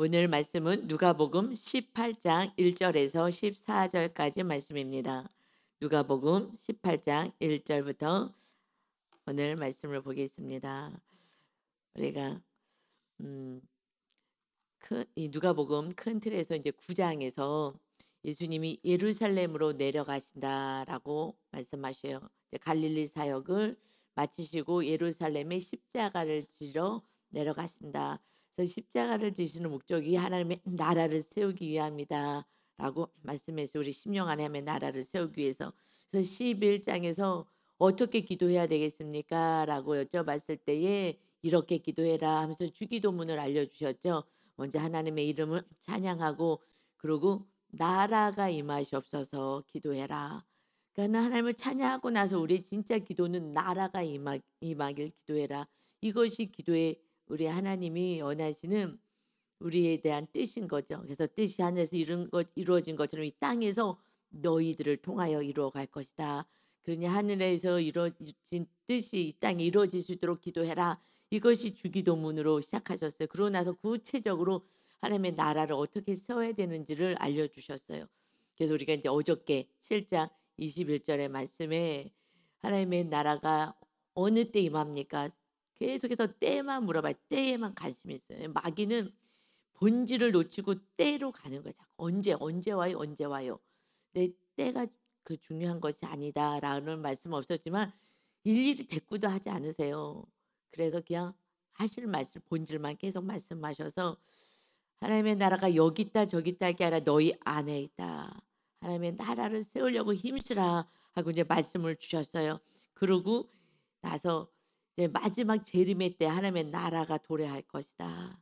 오늘 말씀은 누가복음 18장 1절에서 14절까지 말씀입니다. 누가복음 18장 1절부터 오늘 말씀을 보겠습니다. 우리가 음, 이 누가복음 큰 틀에서 이제 9장에서 예수님이 예루살렘으로 내려가신다라고 말씀하셔요. 이제 갈릴리 사역을 마치시고 예루살렘에 십자가를 지러 내려가신다. 그래서 십자가를 지시는 목적이 하나님의 나라를 세우기 위함이다라고 말씀해서 우리 심령 안에 하면 나라를 세우기 위해서. 그래서 11장에서 어떻게 기도해야 되겠습니까? 라고 여쭤봤을 때에 이렇게 기도해라 하면서 주기도문을 알려주셨죠. 먼저 하나님의 이름을 찬양하고 그리고 나라가 임하시옵소서 기도해라. 그러니까 하나님을 찬양하고 나서 우리 진짜 기도는 나라가 임하길 기도해라. 이것이 기도의 우리 하나님이 원하시는 우리에 대한 뜻인 거죠. 그래서 뜻이 하늘에서 이루어진 것처럼 이 땅에서 너희들을 통하여 이루어갈 것이다. 그러니 하늘에서 이루어진 뜻이 이 땅에 이루어질 수 있도록 기도해라. 이것이 주기도문으로 시작하셨어요. 그러고 나서 구체적으로 하나님의 나라를 어떻게 세워야 되는지를 알려주셨어요. 그래서 우리가 이제 어저께 7장 21절의 말씀에 하나님의 나라가 어느 때 임합니까? 계속해서 때만 물어봐요. 때에만 관심이 있어요. 마귀는 본질을 놓치고 때로 가는 거죠. 언제 와요? 언제 와요? 내 때가 그 중요한 것이 아니다라는 말씀은 없었지만 일일이 대꾸도 하지 않으세요. 그래서 그냥 하실 말씀 본질만 계속 말씀하셔서 하나님의 나라가 여기 있다 저기 있다 게 아니라 너희 안에 있다. 하나님의 나라를 세우려고 힘쓰라 하고 이제 말씀을 주셨어요. 그러고 나서 이제 마지막 재림의 때 하나님의 나라가 도래할 것이다.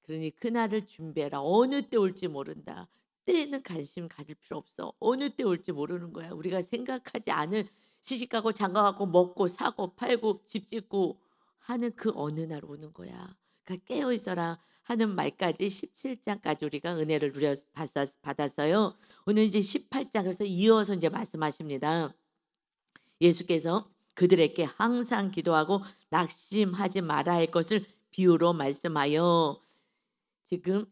그러니 그날을 준비해라. 어느 때 올지 모른다. 때에는 관심 가질 필요 없어. 어느 때 올지 모르는 거야. 우리가 생각하지 않은 시집가고 장가가고 먹고 사고 팔고 집 짓고 하는 그 어느 날 오는 거야. 그러니까 깨어 있어라 하는 말까지 17장까지 우리가 은혜를 받았어요. 오늘 이제 18장에서 이어서 이제 말씀하십니다. 예수께서 그들에게 항상 기도하고 낙심하지 말아야 할 것을 비유로 말씀하여 지금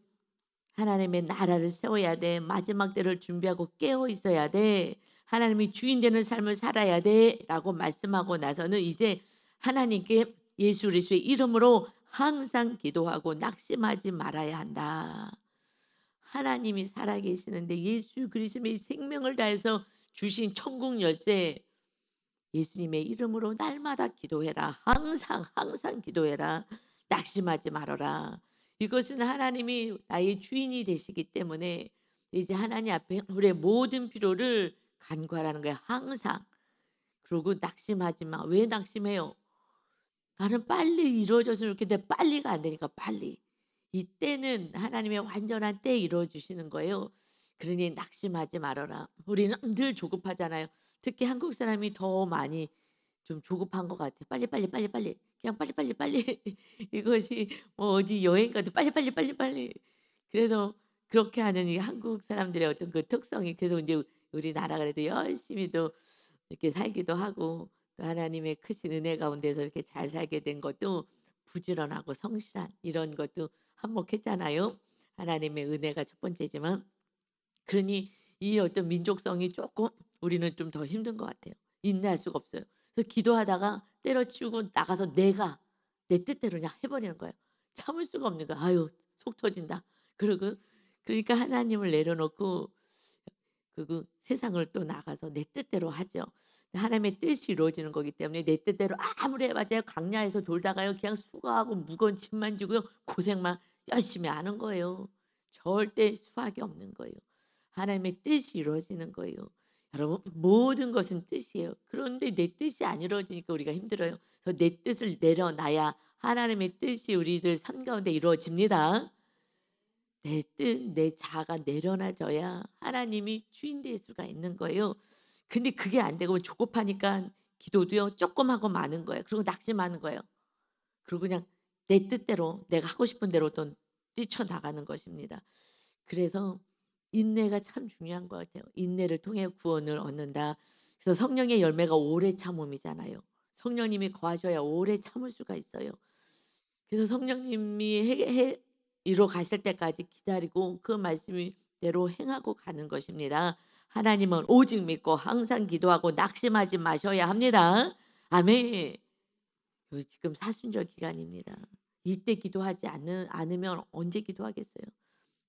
하나님의 나라를 세워야 돼. 마지막 때를 준비하고 깨어 있어야 돼. 하나님이 주인 되는 삶을 살아야 돼. 라고 말씀하고 나서는 이제 하나님께 예수 그리스도의 이름으로 항상 기도하고 낙심하지 말아야 한다. 하나님이 살아계시는데 예수 그리스도의 생명을 다해서 주신 천국 열쇠 예수님의 이름으로 날마다 기도해라. 항상 기도해라. 낙심하지 말아라. 이것은 하나님이 나의 주인이 되시기 때문에 이제 하나님 앞에 우리의 모든 필요를 간구하라는 거야. 항상. 그리고 낙심하지 마. 왜 낙심해요? 나는 빨리 이루어졌으면 좋겠는데 빨리가 안 되니까 빨리. 이때는 하나님의 완전한 때에 이루어 주시는 거예요. 그러니 낙심하지 말아라. 우리는 늘 조급하잖아요. 특히 한국 사람이 더 많이 좀 조급한 것 같아요. 빨리. 그냥 빨리. 이것이 뭐 어디 여행 가도 빨리. 그래서 그렇게 하는 이 한국 사람들의 어떤 그 특성이 그래서 이제 우리나라 그래도 열심히 또 이렇게 살기도 하고 또 하나님의 크신 은혜 가운데서 이렇게 잘 살게 된 것도 부지런하고 성실한 이런 것도 한몫했잖아요. 하나님의 은혜가 첫 번째지만 그러니 이 어떤 민족성이 조금 우리는 좀 더 힘든 것 같아요. 인내할 수가 없어요. 그래서 기도하다가 때려치우고 나가서 내가 내 뜻대로 그냥 해버리는 거예요. 참을 수가 없는 거야. 아유 속 터진다. 그러고 그러니까 하나님을 내려놓고 그 세상을 또 나가서 내 뜻대로 하죠. 하나님의 뜻이 이루어지는 거기 때문에 내 뜻대로 아무리 해봤자 광야에서 돌다가요 그냥 수고하고 무거운 짐만 지고요 고생만 열심히 하는 거예요. 절대 수확이 없는 거예요. 하나님의 뜻이 이루어지는 거예요. 여러분 모든 것은 뜻이에요. 그런데 내 뜻이 안 이루어지니까 우리가 힘들어요. 그래서 내 뜻을 내려놔야 하나님의 뜻이 우리들 삶 가운데 이루어집니다. 내 뜻, 내 자아가 내려놔져야 하나님이 주인 될 수가 있는 거예요. 근데 그게 안 되고 조급하니까 기도도요 조금 하고 마는 거예요. 그리고 낙심하는 거예요. 그리고 그냥 내 뜻대로 내가 하고 싶은 대로 또 뛰쳐나가는 것입니다. 그래서 인내가 참 중요한 것 같아요. 인내를 통해 구원을 얻는다. 그래서 성령의 열매가 오래 참음이잖아요. 성령님이 거하셔야 오래 참을 수가 있어요. 그래서 성령님이 이루 가실 때까지 기다리고 그 말씀대로 행하고 가는 것입니다. 하나님은 오직 믿고 항상 기도하고 낙심하지 마셔야 합니다. 아멘. 지금 사순절 기간입니다. 이때 기도하지 않으면 언제 기도하겠어요?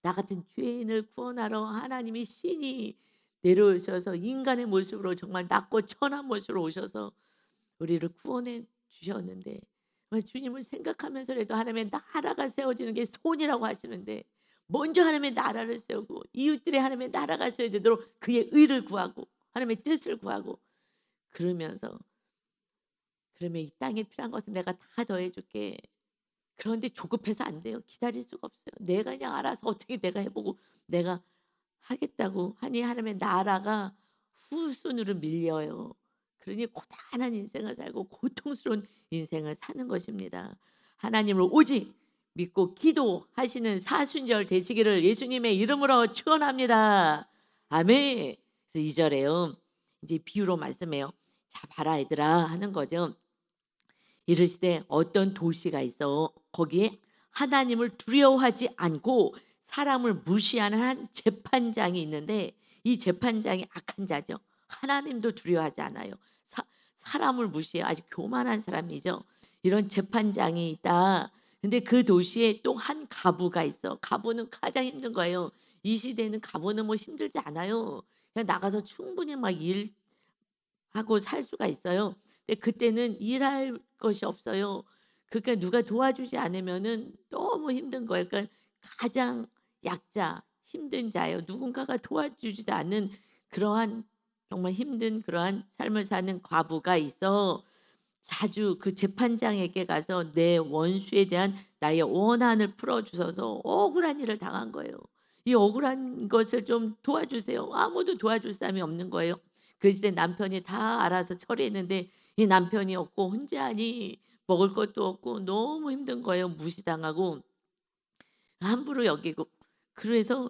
나 같은 죄인을 구원하러 하나님이 신이 내려오셔서 인간의 모습으로 정말 낮고 천한 모습으로 오셔서 우리를 구원해 주셨는데 정말 주님을 생각하면서라도 하나님의 나라가 세워지는 게 소원이라고 하시는데 먼저 하나님의 나라를 세우고 이웃들의 하나님의 나라가 세워지도록 그의 의를 구하고 하나님의 뜻을 구하고 그러면서 그러면 이 땅에 필요한 것은 내가 다 더해 줄게. 그런데 조급해서 안 돼요. 기다릴 수가 없어요. 내가 그냥 알아서 어떻게 내가 해 보고 내가 하겠다고 하니 하나님의 나라가 후순으로 밀려요. 그러니 고단한 인생을 살고 고통스러운 인생을 사는 것입니다. 하나님을 오직 믿고 기도하시는 사순절 되시기를 예수님의 이름으로 축원합니다. 아멘. 그래서 2 절에요. 이제 비유로 말씀해요. "자 봐라 얘들아." 하는 거죠. 이르시되 어떤 도시가 있어 거기에 하나님을 두려워하지 않고 사람을 무시하는 한 재판장이 있는데 이 재판장이 악한 자죠. 하나님도 두려워하지 않아요. 사람을 무시해요. 아주 교만한 사람이죠. 이런 재판장이 있다. 근데 그 도시에 또 한 가부가 있어. 가부는 가장 힘든 거예요. 이 시대에는 가부는 뭐 힘들지 않아요. 그냥 나가서 충분히 막 일하고 살 수가 있어요. 근데 그때는 일할 것이 없어요. 그러니까 누가 도와주지 않으면은 너무 힘든 거예요. 그러니까 가장 약자, 힘든 자예요. 누군가가 도와주지도 않는 그러한 정말 힘든 그러한 삶을 사는 과부가 있어 자주 그 재판장에게 가서 내 원수에 대한 나의 원한을 풀어 주셔서 억울한 일을 당한 거예요. 이 억울한 것을 좀 도와주세요. 아무도 도와줄 사람이 없는 거예요. 그 시대 남편이 다 알아서 처리했는데 이 남편이 없고 혼자니 먹을 것도 없고 너무 힘든 거예요. 무시당하고 함부로 여기고. 그래서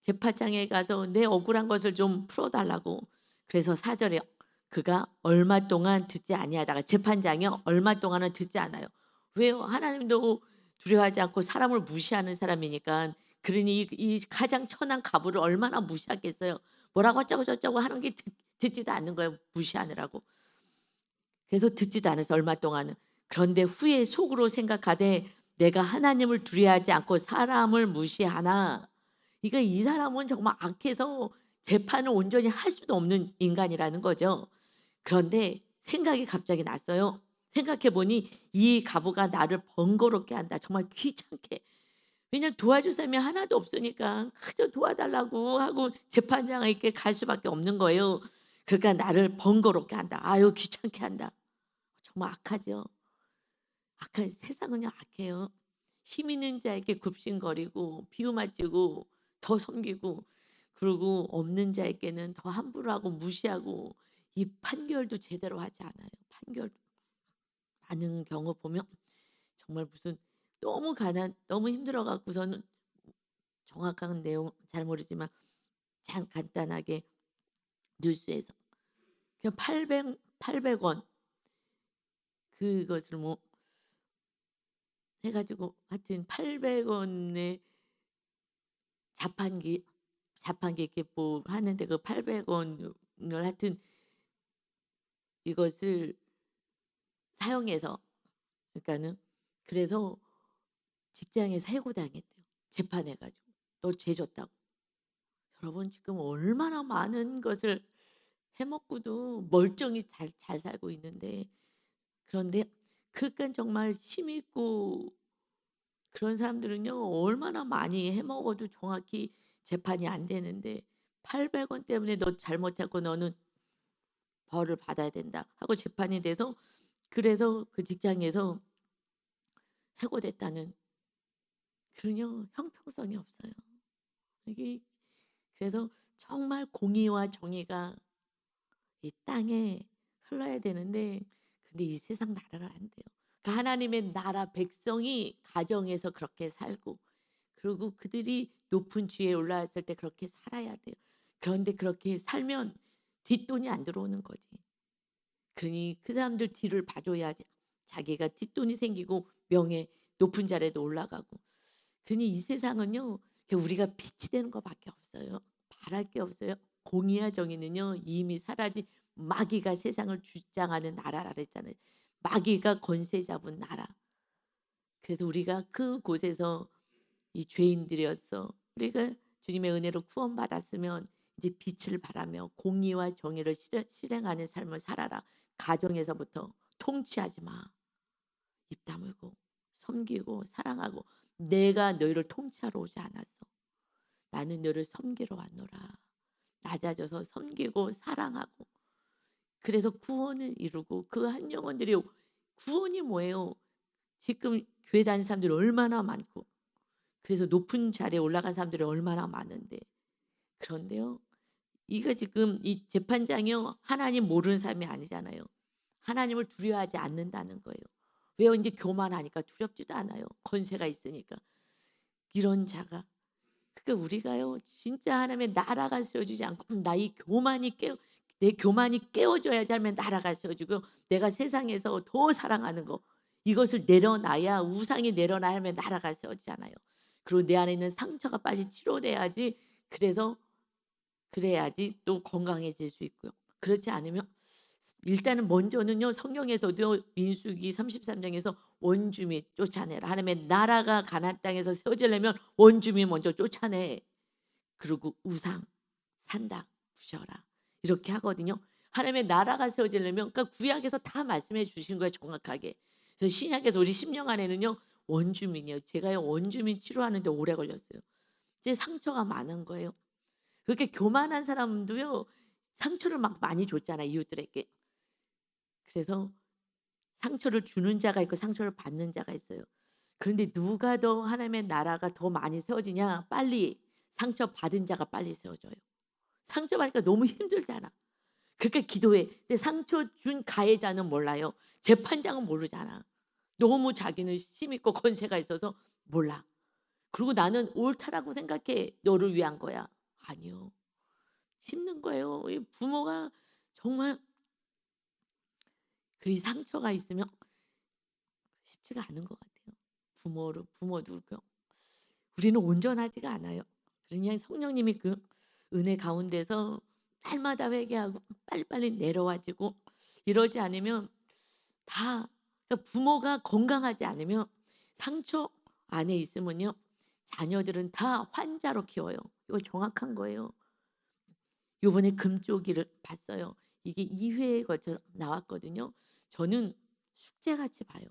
재판장에 가서 내 억울한 것을 좀 풀어 달라고. 그래서 4 절에 그가 얼마 동안 듣지 아니하다가 재판장이요 얼마 동안은 듣지 않아요. 왜요? 하나님도 두려워하지 않고 사람을 무시하는 사람이니까. 그러니 이 가장 천한 가부를 얼마나 무시하겠어요. 뭐라고 어쩌고 저쩌고 하는 게 듣지도 않는 거예요, 무시하느라고. 그래서 듣지도 않아서 얼마 동안은. 그런데 후에 속으로 생각하되 '내가 하나님을 두려워하지 않고 사람을 무시하나.' 그러니까 이 사람은 정말 악해서 재판을 온전히 할 수도 없는 인간이라는 거죠. 그런데 생각이 갑자기 났어요. 생각해 보니 '이 과부가 나를 번거롭게 한다. 정말 귀찮게.' 왜냐면 도와줄 사람이 하나도 없으니까 그저 도와달라고 하고 재판장에게 갈 수밖에 없는 거예요. 그러니까 '나를 번거롭게 한다. 아유 귀찮게 한다.' 정말 악하죠. 악한 세상은요 악해요. 힘 있는 자에게 굽신거리고 비유맞추고 더 섬기고 그리고 없는 자에게는 더 함부로 하고 무시하고 이 판결도 제대로 하지 않아요. 판결 많은 경우 보면 정말 무슨 너무 힘들어 갖고서는 정확한 내용 잘 모르지만 참 간단하게 뉴스에서 그냥 800원 그것을 뭐 해 가지고 하여튼 800원에 자판기 이렇게 뭐 하는데 그 800원을 하여튼 이것을 사용해서 그러니까는 그래서 직장에서 해고당했대요. 재판해 가지고. "너 죄 졌다고." 여러분 지금 얼마나 많은 것을 해먹고도 멀쩡히 잘 살고 있는데 그런데 그러니깐 정말 힘 있고 그런 사람들은요 얼마나 많이 해먹어도 정확히 재판이 안 되는데 800원 때문에 "너 잘못했고 너는 벌을 받아야 된다." 하고 재판이 돼서 그래서 그 직장에서 해고됐다는 그런요 형평성이 없어요. 이게 그래서 정말 공의와 정의가 이 땅에 흘러야 되는데 근데 이 세상 나라가 안 돼요. 그러니까 하나님의 나라 백성이 가정에서 그렇게 살고 그리고 그들이 높은 지위에 올라왔을 때 그렇게 살아야 돼요. 그런데 그렇게 살면 뒷돈이 안 들어오는 거지. 그러니 그 사람들 뒤를 봐줘야지 자기가 뒷돈이 생기고 명예 높은 자리에도 올라가고 그니 이 세상은요. 우리가 빛이 되는 것밖에 없어요. 바랄 게 없어요. 공의와 정의는요. 이미 사라진 마귀가 세상을 주장하는 나라라 그랬잖아요. 마귀가 권세 잡은 나라. 그래서 우리가 그곳에서 이 죄인들이었어. 우리가 주님의 은혜로 구원받았으면 이제 빛을 발하며 공의와 정의를 실행하는 삶을 살아라. 가정에서부터 통치하지 마. 입 다물고 섬기고 사랑하고 내가 너희를 통치하러 오지 않았어. 나는 너를 섬기러 왔노라. 낮아져서 섬기고 사랑하고 그래서 구원을 이루고 그 한 영혼들이 구원이 뭐예요? 지금 교회 다니는 사람들이 얼마나 많고 그래서 높은 자리에 올라간 사람들이 얼마나 많은데 그런데요. 이거 지금 이 재판장이요. 하나님 모르는 사람이 아니잖아요. 하나님을 두려워하지 않는다는 거예요. 왜요? 인제 교만하니까 두렵지도 않아요. 권세가 있으니까. 이런 자가 그러니까 우리가요. 진짜 하나님의 나라가 세워지지 않고 나의 교만이 깨어 내 교만이 깨어져야지 하나님의 나라가 세워지고 내가 세상에서 더 사랑하는 거 이것을 내려놔야 우상이 내려놔야 하나님의 나라가 세워지잖아요. 그리고 내 안에 있는 상처가 빨리 치료돼야지 그래서 그래야지 또 건강해질 수 있고요. 그렇지 않으면 일단은 먼저는요. 성경에서도 민수기 33 장에서 원주민 쫓아내라. 하나님의 나라가 가나안 땅에서 세워지려면 원주민 먼저 쫓아내. 그리고 우상, 산당 부셔라. 이렇게 하거든요. 하나님의 나라가 세워지려면 그러니까 구약에서 다 말씀해 주신 거예요. 정확하게. 그래서 신약에서 우리 심령 안에는요. 원주민이요. 제가요. 원주민 치료하는데 오래 걸렸어요. 제 상처가 많은 거예요. 그렇게 교만한 사람도요. 상처를 막 많이 줬잖아요. 이웃들에게. 그래서 상처를 주는 자가 있고 상처를 받는 자가 있어요. 그런데 누가 더 하나님의 나라가 더 많이 세워지냐? 빨리 상처받은 자가 빨리 세워져요. 상처받으니까 너무 힘들잖아. 그러니까 기도해. 근데 상처 준 가해자는 몰라요. 재판장은 모르잖아. 너무 자기는 힘 있고 권세가 있어서 몰라. 그리고 나는 옳다라고 생각해. 너를 위한 거야. 아니요. 힘든 거예요. 이 부모가 정말 그 상처가 있으면 쉽지가 않은 것 같아요. 부모도 그렇고 우리는 온전하지가 않아요. 그냥 성령님이 그 은혜 가운데서 날마다 회개하고 빨리빨리 내려와지고 이러지 않으면 다 그러니까 부모가 건강하지 않으면 상처 안에 있으면요. 자녀들은 다 환자로 키워요. 이거 정확한 거예요. 요번에 금쪽이를 봤어요. 이게 2회에 걸쳐서 나왔거든요. 저는 숙제같이 봐요.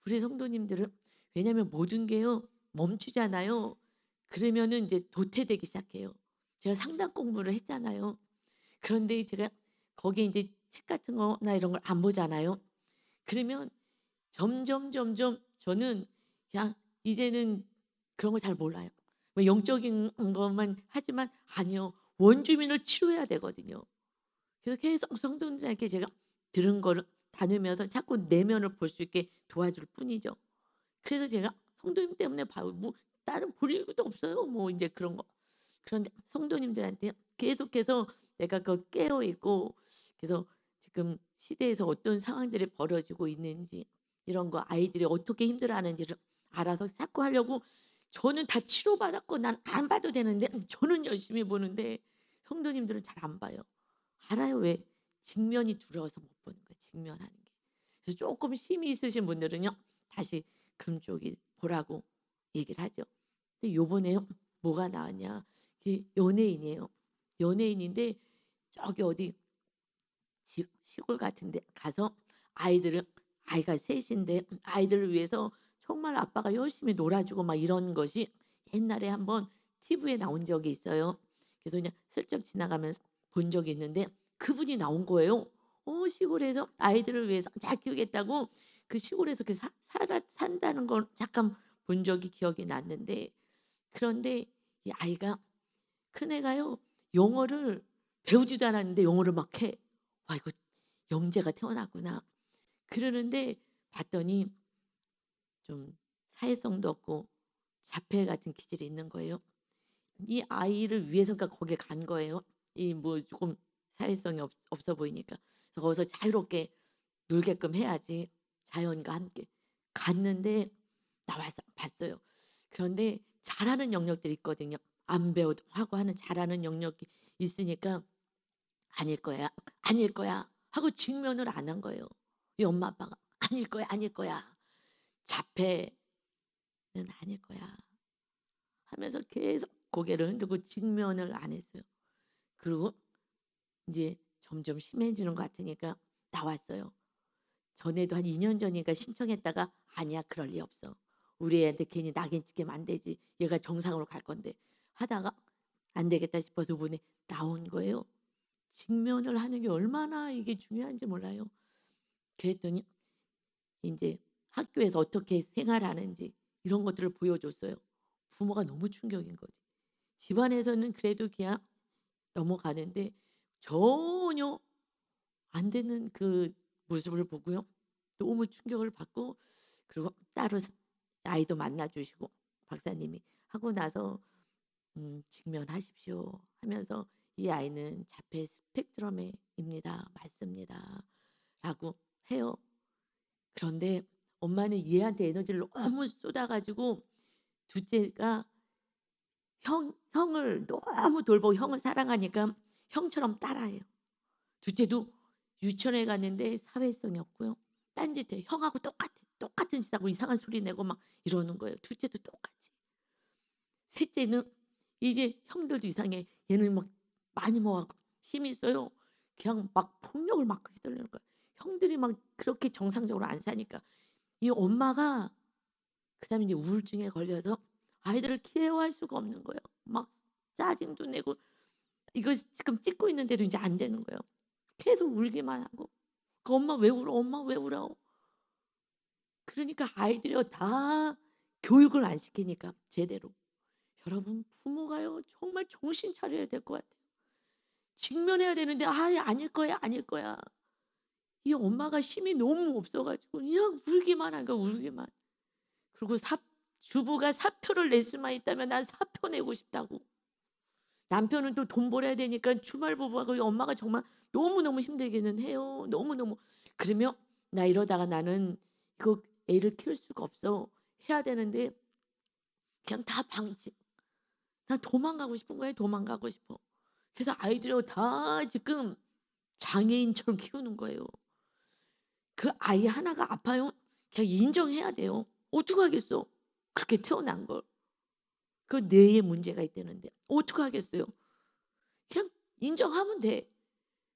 우리 성도님들은 왜냐하면 모든 게요. 멈추잖아요. 그러면은 이제 도태되기 시작해요. 제가 상담 공부를 했잖아요. 그런데 제가 거기에 이제 책 같은 거나 이런 걸 안 보잖아요. 그러면 점점 저는 그냥 이제는 그런 거 잘 몰라요. 뭐 영적인 것만 하지만 아니요. 원주민을 치료해야 되거든요. 그래서 계속 성도님들에게 제가 들은 거를 다루면서 자꾸 내면을 볼 수 있게 도와줄 뿐이죠. 그래서 제가 성도님 때문에 봐요. 뭐 다른 볼 일도 없어요. 뭐 인제 그런 거. 그런데 성도님들한테 계속해서 내가 그 깨어 있고 그래서 지금 시대에서 어떤 상황들이 벌어지고 있는지 이런 거 아이들이 어떻게 힘들어하는지를 알아서 자꾸 하려고 저는 다 치료받았고 난 안 봐도 되는데 저는 열심히 보는데 성도님들은 잘 안 봐요. 알아요. 왜? 직면이 두려워서 못 보는 거예요, 직면하는 게. 그래서 쪼끔 힘이 있으신 분들은요. 다시 금쪽이 보라고 얘기를 하죠. 근데 요번에요. 뭐가 나왔냐. 이게 연예인이에요. 연예인인데 저기 어디 시골 같은 데 가서 아이들을 아이가 셋 인데 아이들을 위해서 정말 아빠가 열심히 놀아 주고 막 이런 것이 옛날에 한번 TV에 나온 적이 있어요. 그래서 그냥 슬쩍 지나가면서 본 적이 있는데 그분이 나온 거예요. 시골에서 아이들을 위해서 잘 키우겠다고 그 시골에서 그 사 살아 산다는 걸 잠깐 본 적이 기억이 났는데 그런데 이 아이가 큰애가요. 영어를 배우지도 않았는데 영어를 막 해. '와 이거 영재가 태어났구나.' 그러는데 봤더니 좀 사회성도 없고 자폐 같은 기질이 있는 거예요. 이 아이를 위해서 그러니까 거기에 간 거예요. 이 뭐 조금 사회성이 없어 보이니까. 그래서 거기서 자유롭게 놀게끔 해야지 자연과 함께. 갔는데 나와서 봤어요. 그런데 잘하는 영역들이 있거든요. 안 배워도 하고 하는 잘하는 영역이 있으니까 "아닐 거야. 아닐 거야." 하고 직면을 안 한 거예요. 이 엄마 아빠가 "아닐 거야. 아닐 거야. 자폐는 아닐 거야." 하면서 계속 고개를 흔들고 직면을 안 했어요. 그리고 인제 점점 심해지는 것 같으니까 나왔어요. 전에도 한 2년 전인가 신청했다가 "아니야. 그럴 리 없어. 우리 애한테 괜히 낙인 찍히면 안 되지. 얘가 정상으로 갈 건데." 하다가 안 되겠다 싶어서 이번에 나온 거예요. 직면을 하는 게 얼마나 이게 중요한지 몰라요. 그랬더니 인제 학교에서 어떻게 생활하는지 이런 것들을 보여줬어요. 부모가 너무 충격인 거지. 집안에서는 그래도 그냥 넘어가는데 전혀 안 되는 그 모습을 보고요. 너무 충격을 받고 그리고 따로 아이도 만나 주시고 박사님이 하고 나서 "직면하십시오." 하면서 "이 아이는 자폐 스펙트럼에 입니다. 맞습니다."라고 해요. 그런데 엄마는 얘한테 에너지를 너무 쏟아 가지고 둘째가 형을 너무 돌보고 형을 사랑하니까 형처럼 따라해요. 둘째도 유치원에 갔는데 사회성이 없고요. 딴짓해. 형하고 똑같아. 똑같은 짓 하고 이상한 소리 내고 막 이러는 거예요. 둘째도 똑같이. 셋째는 이제 형들도 이상해. 얘는 막 많이 먹어 갖고 힘이 있어요. 그냥 막 폭력을 막 휘두르는 거예요. 형들이 막 그렇게 정상적으로 안 사니까. 이 엄마가 그다음에 이제 우울증에 걸려서 아이들을 케어할 수가 없는 거예요. 막 짜증도 내고 이걸 지금 찍고 있는데도 인제 안 되는 거예요. 계속 울기만 하고. 그 "엄마 왜 울어? 엄마 왜 울어?" 그러니까 아이들이요 다 교육을 안 시키니까 제대로. 여러분 부모가요 정말 정신 차려야 될 것 같아요. 직면해야 되는데 "아이 아닐 거야, 아닐 거야." 이 엄마가 힘이 너무 없어 가지고 그냥 울기만 한 거야 울기만. 그리고 사 주부가 사표를 낼 수만 있다면 난 사표 내고 싶다고. 남편은 또 돈 벌어야 되니까 주말 부부하고 이 엄마가 정말 너무너무 힘들기는 해요. 너무너무. 그러면 "나 이러다가 나는 이거 애를 키울 수가 없어." 해야 되는데 그냥 다 방치. 난 도망가고 싶은 거예요. 도망가고 싶어. 그래서 아이들을 다 지금 장애인처럼 키우는 거예요. 그 아이 하나가 아파요. 그냥 인정해야 돼요. 어떡하겠어. 그렇게 태어난 걸. 그 뇌에 문제가 있다는데 어떡하겠어요. 그냥 인정하면 돼.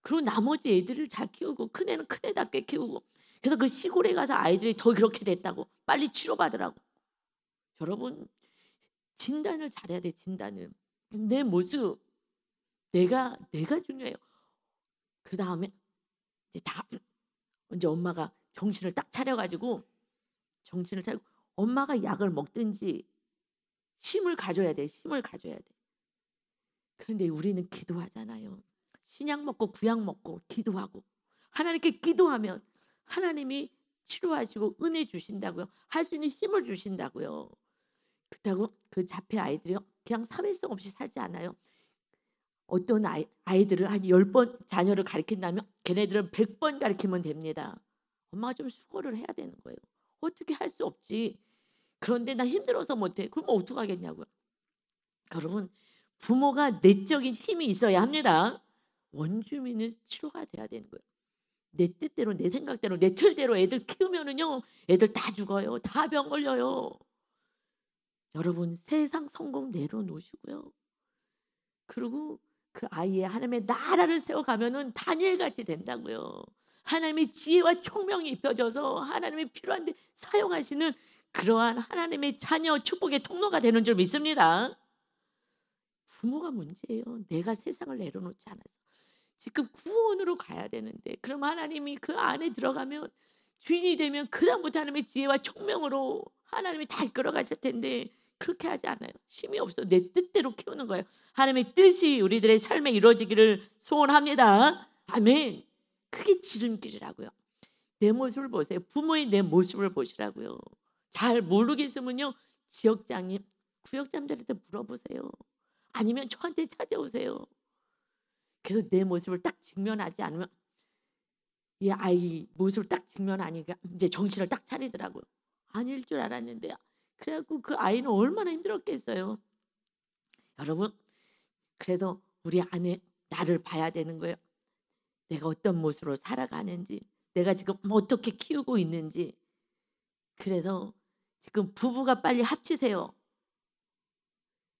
그리고 나머지 애들을 잘 키우고 큰애는 큰애답게 키우고 그래서 그 시골에 가서 아이들이 더 그렇게 됐다고 빨리 치료받으라고. 여러분 진단을 잘해야 돼 진단을. 내 모습 내가 중요해요. 그다음에 이제 다 인제 엄마가 정신을 딱 차려 가지고 정신을 차리고 엄마가 약을 먹든지 힘을 가져야 돼. 힘을 가져야 돼. 그런데 우리는 기도하잖아요. 신약 먹고 구약 먹고 기도하고 하나님께 기도하면 하나님이 치료하시고 은혜 주신다고요. 할 수 있는 힘을 주신다고요. 그렇다고 그 자폐 아이들이요. 그냥 사회성 없이 살지 않아요. 어떤 아이들을 한 10번 자녀를 가르친다면 걔네들은 100번 가르치면 됩니다. 엄마가 좀 수고를 해야 되는 거예요. 어떻게 할 수 없지. 그런데 "나 힘들어서 못 해." 그럼 어떡하겠냐고요. 여러분 부모가 내적인 힘이 있어야 합니다. 원주민은 치료가 돼야 되는 거예요. 내 뜻대로 내 생각대로 내 틀대로 애들 키우면은요 애들 다 죽어요. 다 병 걸려요. 여러분 세상 성공 내려놓으시고요. 그리고 그 아이의 하나님의 나라를 세워가면은 다니엘같이 된다고요. 하나님의 지혜와 총명이 입혀져서 하나님이 필요한 데 사용하시는 그러한 하나님의 자녀 축복의 통로가 되는 줄 믿습니다. 부모가 문제예요. 내가 세상을 내려놓지 않아서. 지금 구원으로 가야 되는데 그럼 하나님이 그 안에 들어가면 주인이 되면 그다음부터 하나님의 지혜와 총명으로 하나님이 다 이끌어 가실 텐데 그렇게 하지 않아요. 힘이 없어. 내 뜻대로 키우는 거예요. 하나님의 뜻이 우리들의 삶에 이루어지기를 소원합니다. 아멘. 그게 지름길이라고요. 내 모습을 보세요. 부모의 내 모습을 보시라고요. 잘 모르겠으면요. 지역장님, 구역장들한테 물어보세요. 아니면 저한테 찾아오세요. 그래서 내 모습을 딱 직면하지 않으면 이 아이 모습을 딱 직면하니까 인제 정신을 딱 차리더라고요. 아닐 줄 알았는데 그래 갖고 그 아이는 얼마나 힘들었겠어요. 여러분, 그래도 우리 아내 나를 봐야 되는 거예요. 내가 어떤 모습으로 살아가는지, 내가 지금 어떻게 키우고 있는지. 그래서 지금 부부가 빨리 합치세요.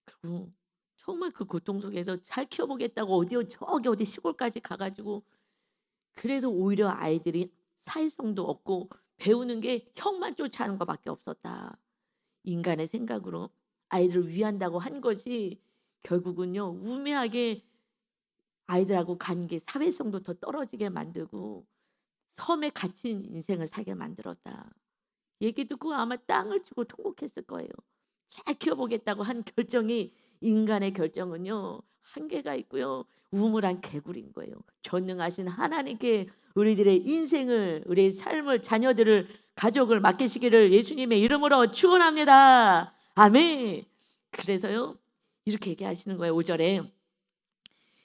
그리고 정말 그 고통 속에서 잘 키워보겠다고 저기 어디 시골까지 가가지고, 그래서 오히려 아이들이 사회성도 없고 배우는 게 형만 쫓아하는 것밖에 없었다. 인간의 생각으로 아이들을 위한다고 한 것이 결국은요, 우매하게 아이들하고 관계, 사회성도 더 떨어지게 만들고 섬에 갇힌 인생을 살게 만들었다. 얘기 듣고 아마 땅을 치고 통곡했을 거예요. 잘 키워보겠다고 한 결정이, 인간의 결정은요, 한계가 있고요, 우물한 개구리인 거예요. 전능하신 하나님께 우리들의 인생을, 우리의 삶을, 자녀들을, 가족을 맡기시기를 예수님의 이름으로 축원합니다. 아멘. 그래서요, 이렇게 얘기하시는 거예요. 5절에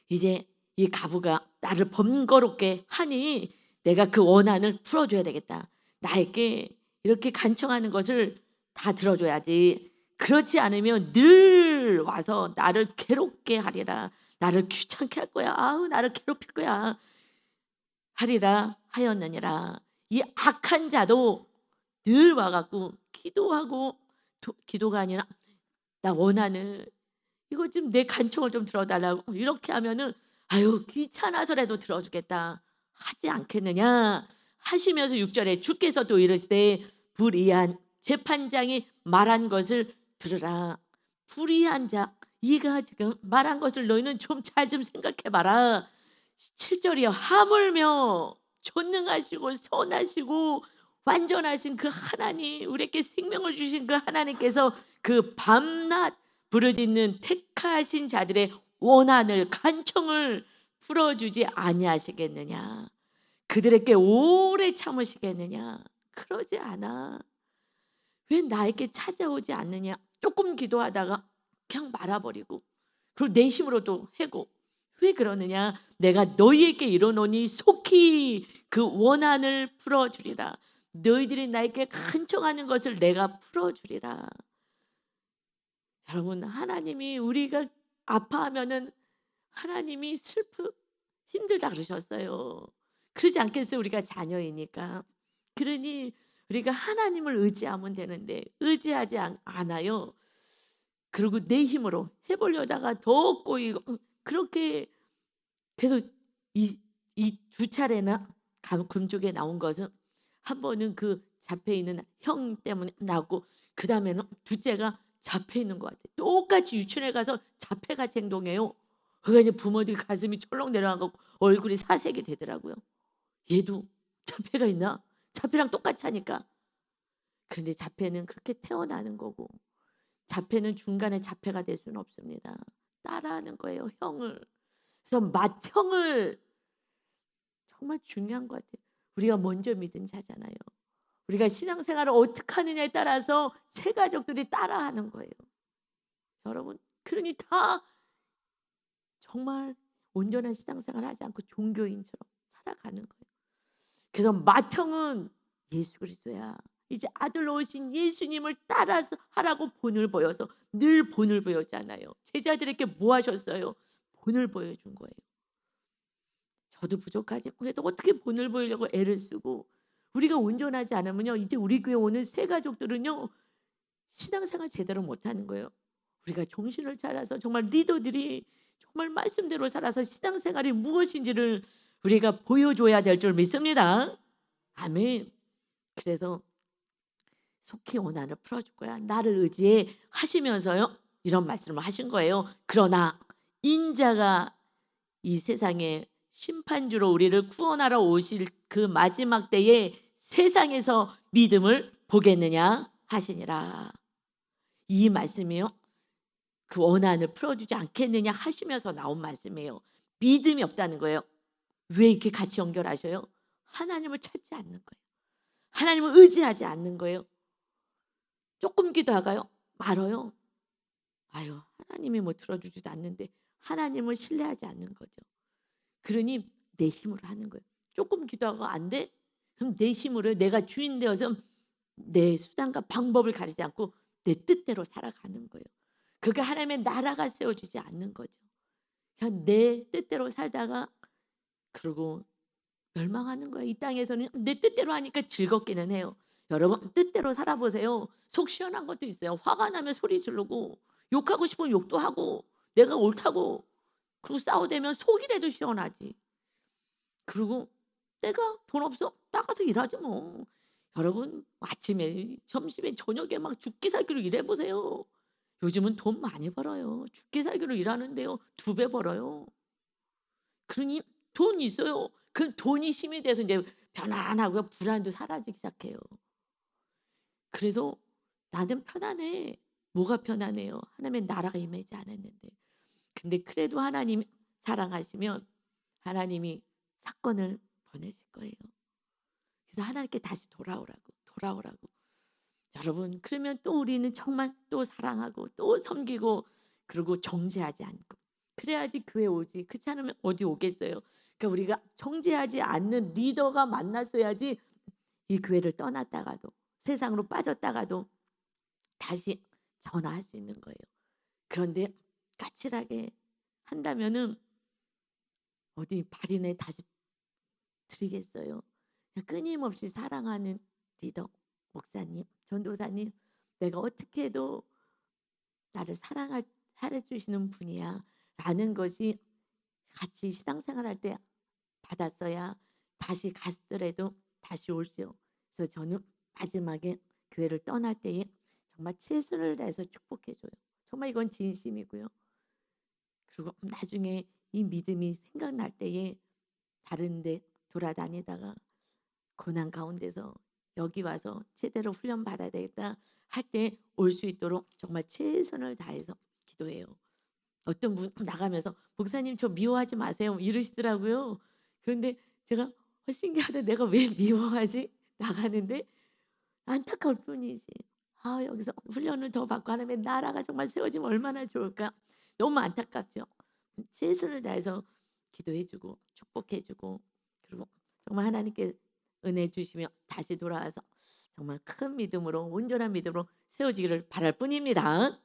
이제 이 가부가 나를 번거롭게 하니 내가 그 원한을 풀어줘야 되겠다. 나에게 이렇게 간청하는 것을 다 들어줘야지. 그렇지 않으면 늘 와서 나를 괴롭게 하리라. 나를 귀찮게 할 거야. 아우, 나를 괴롭힐 거야. 하리라 하였느니라. 이 악한 자도 늘 와갖고 기도하고, 기도가 아니라 나 원하는 이거 좀 내 간청을 좀 들어달라고 이렇게 하면은 아유 귀찮아서라도 들어주겠다 하지 않겠느냐 하시면서 6절에 주께서 또 이르시되 불의한 재판장이 말한 것을 들으라. 불의한 자, 이가 지금 말한 것을 너희는 좀 잘 좀 생각해 봐라. 7절이요. 하물며 전능하시고 선하시고 완전하신 그 하나님, 우리에게 생명을 주신 그 하나님께서 그 밤낮 부르짖는 택하신 자들의 원한을, 간청을 풀어주지 아니하시겠느냐. 그들에게 오래 참으시겠느냐. 그러지 않아. 왜 나에게 찾아오지 않느냐. 조금 기도하다가 그냥 말아버리고, 그리고 내심으로도 해고. 왜 그러느냐. 내가 너희에게 이르노니 속히 그 원한을 풀어주리라. 너희들이 나에게 간청하는 것을 내가 풀어주리라. 여러분, 하나님이 우리가 아파하면은 하나님이 힘들다 그러셨어요. 그러지 않겠어요? 우리가 자녀이니까. 그러니 우리가 하나님을 의지하면 되는데 의지하지 않아요. 그리고 내 힘으로 해보려다가 더 꼬이고 그렇게 계속 이 두 차례나 금쪽에 나온 것은, 한 번은 그 잡혀 있는 형 때문에 나고, 그 다음에는 둘째가 잡혀 있는 것 같아요. 똑같이 유치원에 가서 잡혀같이 행동해요. 그러니까 이제 부모들이 가슴이 철렁 내려가고 얼굴이 사색이 되더라고요. 얘도 잡혀가 있나? 잡혀랑 똑같이 하니까. 그런데 잡혀는 그렇게 태어나는 거고, 잡혀는 중간에 잡혀가 될 수는 없습니다. 따라하는 거예요, 형을. 그래서 맏형을, 정말 중요한 것 같아요. 우리가 먼저 믿은 자잖아요. 우리가 신앙생활을 어떻게 하느냐에 따라서 새 가족들이 따라하는 거예요. 여러분, 그러니 다 정말 온전한 신앙생활을 하지 않고 종교인처럼 살아가는 거예요. 그래서 맏형은 예수 그리스도야. 이제 아들로 오신 예수님을 따라서 하라고 본을 보여서 늘 본을 보였잖아요. 제자들에게 뭐 하셨어요? 본을 보여준 거예요. 저도 부족하지. 그래도 어떻게 본을 보이려고 애를 쓰고, 우리가 온전하지 않으면요, 이제 우리 교회 오는 새 가족들은요, 신앙생활 제대로 못하는 거예요. 우리가 정신을 차려서 정말 리더들이 정말 말씀대로 살아서 신앙생활이 무엇인지를 우리가 보여줘야 될 줄 믿습니다. 아멘. 그래서 속히 원한을 풀어줄 거야. 나를 의지해 하시면서요, 이런 말씀을 하신 거예요. 그러나 인자가 이 세상에 심판주로 우리를 구원하러 오실 그 마지막 때에 세상에서 믿음을 보겠느냐 하시니라. 이 말씀이요, 그 원한을 풀어주지 않겠느냐 하시면서 나온 말씀이에요. 믿음이 없다는 거예요. 왜 이렇게 같이 연결하셔요? 하나님을 찾지 않는 거예요. 하나님을 의지하지 않는 거예요. 조금 기도하가요? 말어요. 아유, 하나님이 뭐 들어주지도 않는데 하나님을 신뢰하지 않는 거죠. 그러니 내 힘으로 하는 거예요. 조금 기도하고 안 돼? 그럼 내 힘으로, 내가 주인 되어서 내 수단과 방법을 가리지 않고 내 뜻대로 살아가는 거예요. 그게 하나님의 나라가 세워지지 않는 거죠. 그냥 내 뜻대로 살다가 그러고 멸망하는 거예요. 이 땅에서는 내 뜻대로 하니까 즐겁기는 해요. 여러분 뜻대로 살아보세요. 속 시원한 것도 있어요. 화가 나면 소리 지르고 욕하고 싶으면 욕도 하고 내가 옳다고 그리고 싸우대면 속이라도 시원하지. 그리고 내가 돈 없어? 나가서 일하지 뭐. 여러분 아침에 점심에 저녁에 막 죽기 살기로 일해보세요. 요즘은 돈 많이 벌어요. 죽기 살기로 일하는데요. 2배 벌어요. 그러니 돈 있어요. 그 돈이 힘이 돼서 이제 편안하고요. 불안도 사라지기 시작해요. 그래서 나는 편안해. 뭐가 편안해요? 하나님의 나라가 임하지 않았는데. 근데 그래도 하나님이 사랑하시면 하나님이 사건을 보내실 거예요. 그래서 하나님께 다시 돌아오라고. 여러분 그러면 또 우리는 정말 또 사랑하고 또 섬기고 그리고 정죄하지 않고 그래야지 교회 오지. 그렇지 않으면 어디 오겠어요. 그러니까 우리가 정죄하지 않는 리더가 만났어야지 이 교회를 떠났다가도 세상으로 빠졌다가도 다시 전화할 수 있는 거예요. 그런데 까칠하게 한다면은 어디 발인에 다시 드리겠어요. 끊임없이 사랑하는 리더, 목사님, 전도사님, 내가 어떻게 해도 나를 사랑해 주시는 분이야 라는 것이 같이 신앙생활할 때 받았어야 다시 갔더라도 다시 올 수. 그래서 저는 마지막에 교회를 떠날 때에 정말 최선을 다해서 축복해줘요. 정말 이건 진심이고요. 그리고 나중에 이 믿음이 생각날 때에 다른 데 돌아다니다가 고난 가운데서 여기 와서 제대로 훈련 받아야 되겠다 할 때 올 수 있도록 정말 최선을 다해서 기도해요. 어떤 분 나가면서 목사님 저 미워하지 마세요 이러시더라고요. 그런데 제가 신기하다. 내가 왜 미워하지? 나가는데 안타까울 뿐이지. 여기서 훈련을 더 받고 하나님의 나라가 정말 세워지면 얼마나 좋을까. 너무 안타깝죠. 최선을 다해서 기도해주고 축복해주고 그리고 정말 하나님께 은혜 주시며 다시 돌아와서 정말 큰 믿음으로 온전한 믿음으로 세워지기를 바랄 뿐입니다.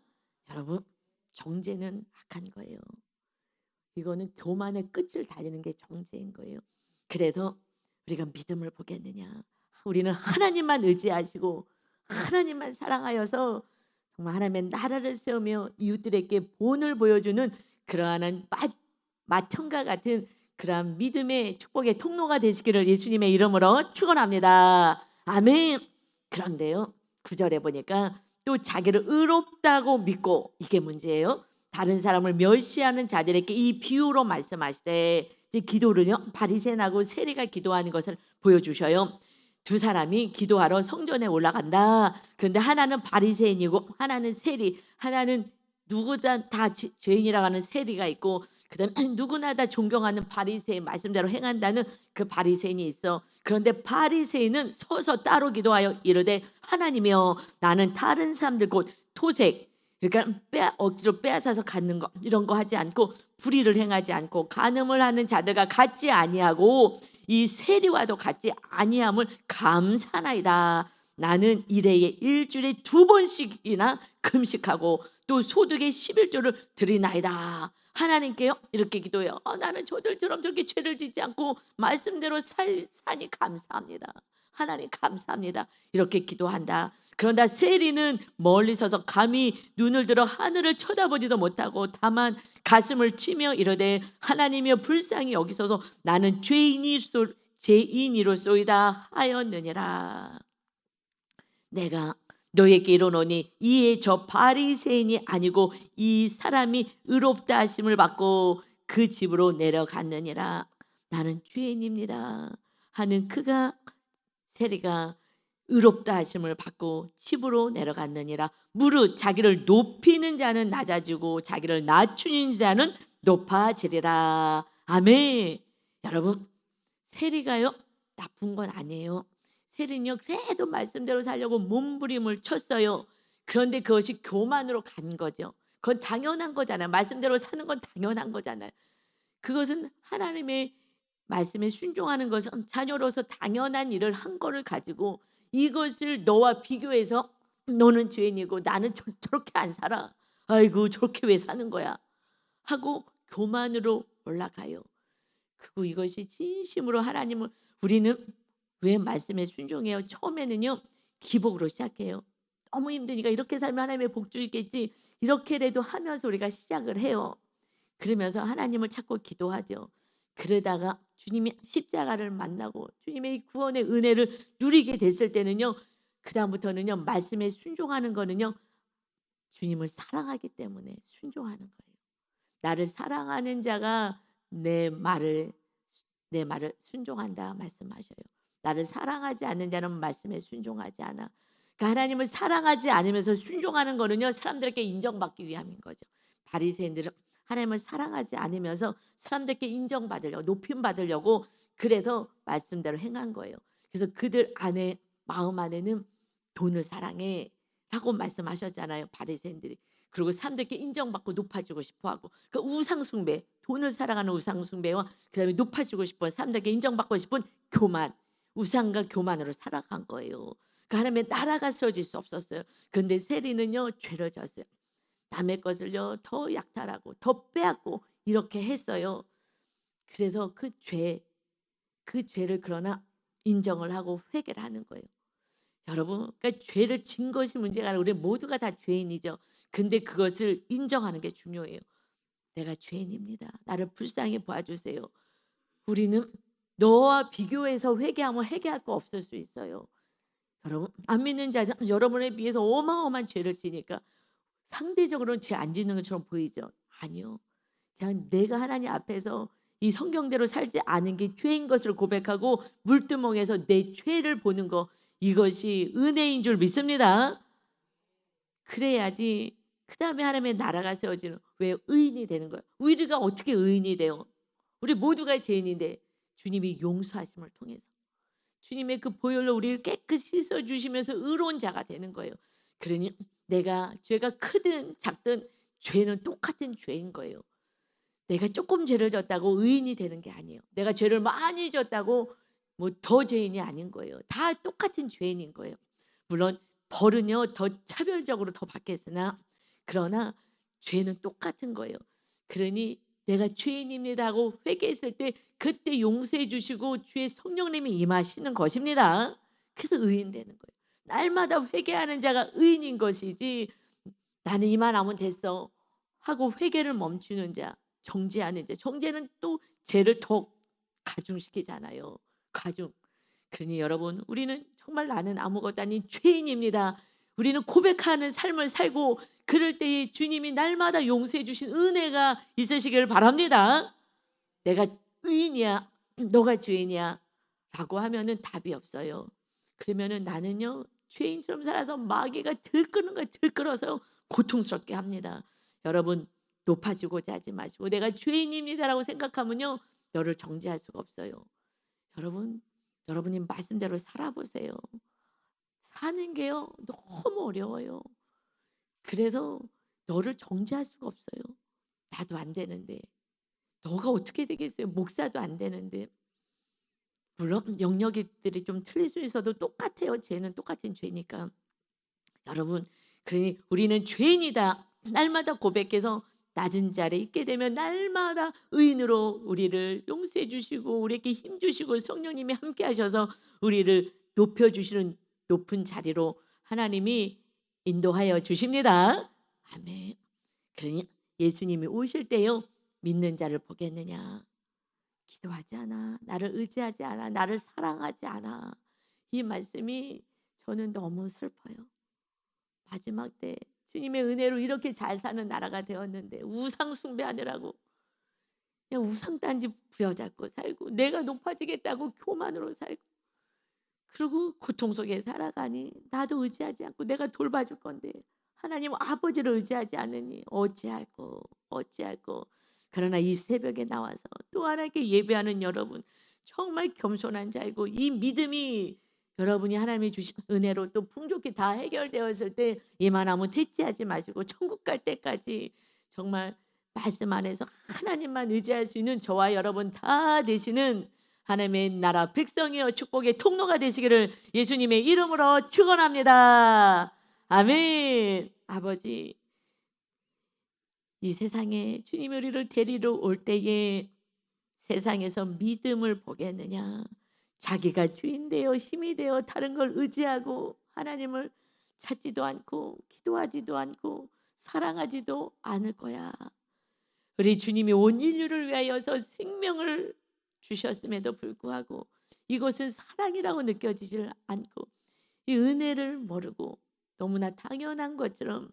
여러분 정죄는 악한 거예요. 이거는 교만의 끝을 달리는 게 정죄인 거예요. 그래서 우리가 믿음을 보겠느냐. 우리는 하나님만 의지하시고 하나님만 사랑하여서 정말 하나님의 나라를 세우며 이웃들에게 본을 보여주는 그러한 마천과 같은 그러한 믿음의 축복의 통로가 되시기를 예수님의 이름으로 축원합니다. 아멘. 그런데요 9절에 보니까 또 자기를 의롭다고 믿고 이게 문제예요. 다른 사람을 멸시하는 자들에게 이 비유로 말씀하시되 이제 기도를요 바리새인하고 세리가 기도하는 것을 보여주셔요. 두 사람이 기도하러 성전에 올라간다. 그런데 하나는 바리새인이고 하나는 세리. 하나는 누구나 다 죄인이라고 하는 세리가 있고 그다음에 누구나 다 존경하는 바리새인 말씀대로 행한다는 그 바리새인이 있어. 그런데 바리새인은 서서 따로 기도하여 이르되 하나님이여 나는 다른 사람들 곧 토색 그러니까 억지로 빼앗아서 갖는 거 이런 거 하지 않고 불의를 행하지 않고 간음을 하는 자들과 같지 아니하고 이 세리와도 같지 아니함을 감사나이다. 나는 일해에 일주일에 2번씩이나 금식하고 또 소득의 11조를 드리나이다. 하나님께요 이렇게 기도해요. 나는 저들처럼 저렇게 죄를 짓지 않고 말씀대로 사니 감사합니다. 하나님 감사합니다. 이렇게 기도한다. 그런다 세리는 멀리 서서 감히 눈을 들어 하늘을 쳐다보지도 못하고 다만 가슴을 치며 이르되 하나님이여 불쌍히 여기소서 나는 죄인이로소이다 하였느니라. 내가 너에게 이르노니 이에 저 바리새인이 아니고 이 사람이 의롭다 하심을 받고 그 집으로 내려갔느니라. 나는 죄인입니다 하는 그가 세리가 의롭다 하심을 받고 집으로 내려갔느니라. 무릇 자기를 높이는 자는 낮아지고 자기를 낮추는 자는 높아지리라. 아멘. 여러분 세리가요 나쁜 건 아니에요. 세리는요 그래도 말씀대로 살려고 몸부림을 쳤어요. 그런데 그것이 교만으로 간 거죠. 그건 당연한 거잖아요. 말씀대로 사는 건 당연한 거잖아요. 그것은 하나님의 말씀에 순종하는 것은 자녀로서 당연한 일을 한 거를 가지고 이것을 너와 비교해서 너는 죄인이고 나는 저렇게 안 살아. 아이고 저렇게 왜 사는 거야. 하고 교만으로 올라가요. 그리고 이것이 진심으로 하나님을 우리는 왜 말씀에 순종해요? 처음에는요. 기복으로 시작해요. 너무 힘드니까 이렇게 살면 하나님의 복 주시겠지. 이렇게라도 하면서 우리가 시작을 해요. 그러면서 하나님을 찾고 기도하죠. 그러다가 주님이 십자가를 만나고 주님의 이 구원의 은혜를 누리게 됐을 때는요. 그다음부터는요. 말씀에 순종하는 거는요. 주님을 사랑하기 때문에 순종하는 거예요. 나를 사랑하는 자가 내 말을 순종한다 말씀하셔요. 나를 사랑하지 않는 자는 말씀에 순종하지 않아. 그러니까 하나님을 사랑하지 않으면서 순종하는 거는요. 사람들에게 인정받기 위함인 거죠. 바리새인들은 하나님을 사랑하지 않으면서 사람들께 인정받으려고 높임 받으려고 그래서 말씀대로 행한 거예요. 그래서 그들 안에 마음 안에는 돈을 사랑해라고 말씀하셨잖아요. 바리새인들이. 그리고 사람들께 인정받고 높아지고 싶어하고 그 우상 숭배, 돈을 사랑하는 우상 숭배와 그다음에 높아지고 싶어 사람들에게 인정받고 싶은 교만, 우상과 교만으로 살아간 거예요. 그 하나님의 나라가 세워질 수 없었어요. 그런데 세리는요 죄를 졌어요. 남의 것을요 더 약탈하고 더 빼앗고 이렇게 했어요. 그래서 그 죄를 그러나 인정을 하고 회개를 하는 거예요. 여러분, 그러니까 죄를 진 것이 문제가 아니라 우리 모두가 다 죄인이죠. 근데 그것을 인정하는 게 중요해요. 내가 죄인입니다. 나를 불쌍히 봐주세요. 우리는 너와 비교해서 회개하면 해결할 거 없을 수 있어요. 여러분, 안 믿는 자 여러분에 비해서 어마어마한 죄를 지니까 상대적으로는 죄 안 짓는 것처럼 보이죠. 아니요. 그냥 내가 하나님 앞에서 이 성경대로 살지 않은 게 죄인 것을 고백하고 물두멍에서 내 죄를 보는 거 이것이 은혜인 줄 믿습니다. 그래야지 그다음에 하나님의 나라가 세워지는 왜 의인이 되는 거예요. 우리가 어떻게 의인이 돼요? 우리 모두가 죄인인데 주님이 용서하심을 통해서 주님의 그 보혈로 우리를 깨끗이 씻어 주시면서 의로운 자가 되는 거예요. 그러니 내가 죄가 크든 작든 죄는 똑같은 죄인 거예요. 내가 조금 죄를 졌다고 의인이 되는 게 아니에요. 내가 죄를 많이 졌다고 뭐 더 죄인이 아닌 거예요. 다 똑같은 죄인인 거예요. 물론 벌은요 더 차별적으로 더 받겠으나 그러나 죄는 똑같은 거예요. 그러니 내가 죄인입니다 하고 회개했을 때 그때 용서해 주시고 주의 성령님이 임하시는 것입니다. 그래서 의인 되는 거예요. 날마다 회개하는 자가 의인인 것이지 나는 이만 하면 됐어 하고 회개를 멈추는 자 정죄하는 자 정죄는 또 죄를 더 가중시키잖아요. 가중. 그러니 여러분 우리는 정말 나는 아무것도 아닌 죄인입니다. 우리는 고백하는 삶을 살고 그럴 때에 주님이 날마다 용서해 주신 은혜가 있으시기를 바랍니다. 내가 의인이야 너가 죄인이야 라고 하면은 답이 없어요. 그러면은 나는요 죄인처럼 살아서 마귀가 들끄는 걸 들끓어서 고통스럽게 합니다. 여러분 높아지고자 하지 마시고 내가 죄인입니다라고 생각하면요 너를 정죄할 수가 없어요. 여러분 여러분이 말씀대로 살아보세요. 사는 게요 너무 어려워요. 그래서 너를 정죄할 수가 없어요. 나도 안 되는데 너가 어떻게 되겠어요? 목사도 안 되는데. 물론 영역들이 좀 틀릴 수 있어도 똑같아요. 죄는 똑같은 죄니까. 여러분 그러니 우리는 죄인이다. 날마다 고백해서 낮은 자리에 있게 되면 날마다 의인으로 우리를 용서해 주시고 우리에게 힘 주시고 성령님이 함께 하셔서 우리를 높여 주시는 높은 자리로 하나님이 인도하여 주십니다. 아멘. 그러니 예수님이 오실 때요. 믿는 자를 보겠느냐. 기도하지 않아. 나를 의지하지 않아. 나를 사랑하지 않아. 이 말씀이 저는 너무 슬퍼요. 마지막 때 주님의 은혜로 이렇게 잘 사는 나라가 되었는데 우상 숭배하느라고 그냥 우상 단지 부여잡고 살고 내가 높아지겠다고 교만으로 살고 그리고 고통 속에 살아가니 나도 의지하지 않고 내가 돌봐줄 건데 하나님 아버지를 의지하지 않으니 어찌할꼬 그러나 이 새벽에 나와서 또 하나님께 예배하는 여러분 정말 겸손한 자이고 이 믿음이 여러분이 하나님이 주신 은혜로 또 풍족히 다 해결되었을 때 이만하면 대치하지 마시고 천국 갈 때까지 정말 말씀 안에서 하나님만 의지할 수 있는 저와 여러분 다 되시는 하나님의 나라 백성이여 축복의 통로가 되시기를 예수님의 이름으로 축원합니다. 아멘. 아버지, 이 세상에 주님이 우리를 데리러 올 때에 세상에서 믿음을 보겠느냐? 자기가 주인 되어 힘이 되어 다른 걸 의지하고 하나님을 찾지도 않고 기도하지도 않고 사랑하지도 않을 거야. 우리 주님이 온 인류를 위하여서 생명을 주셨음에도 불구하고 이것은 사랑이라고 느껴지질 않고 이 은혜를 모르고 너무나 당연한 것처럼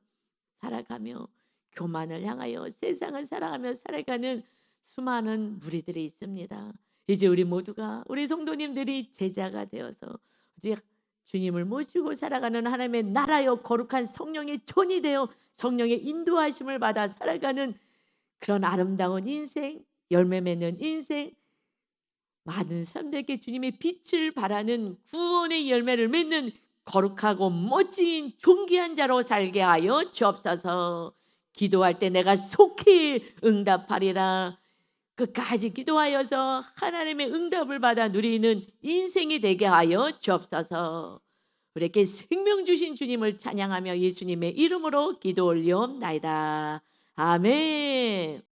살아가며 교만을 향하여 세상을 사랑하며 살아가는 수많은 무리들이 있습니다. 이제 우리 모두가 우리 성도님들이 제자가 되어서 이제 주님을 모시고 살아가는 하나님의 나라여 거룩한 성령의 전이 되어 성령의 인도하심을 받아 살아가는 그런 아름다운 인생, 열매 맺는 인생, 많은 사람들에게 주님의 빛을 발하는 구원의 열매를 맺는 거룩하고 멋진 존귀한 자로 살게 하여 주옵소서. 기도할 때 내가 속히 응답하리라. 끝까지 기도하여서 하나님의 응답을 받아 누리는 인생이 되게 하여 주옵소서. 우리에게 생명 주신 주님을 찬양하며 예수님의 이름으로 기도 올리옵나이다. 아멘.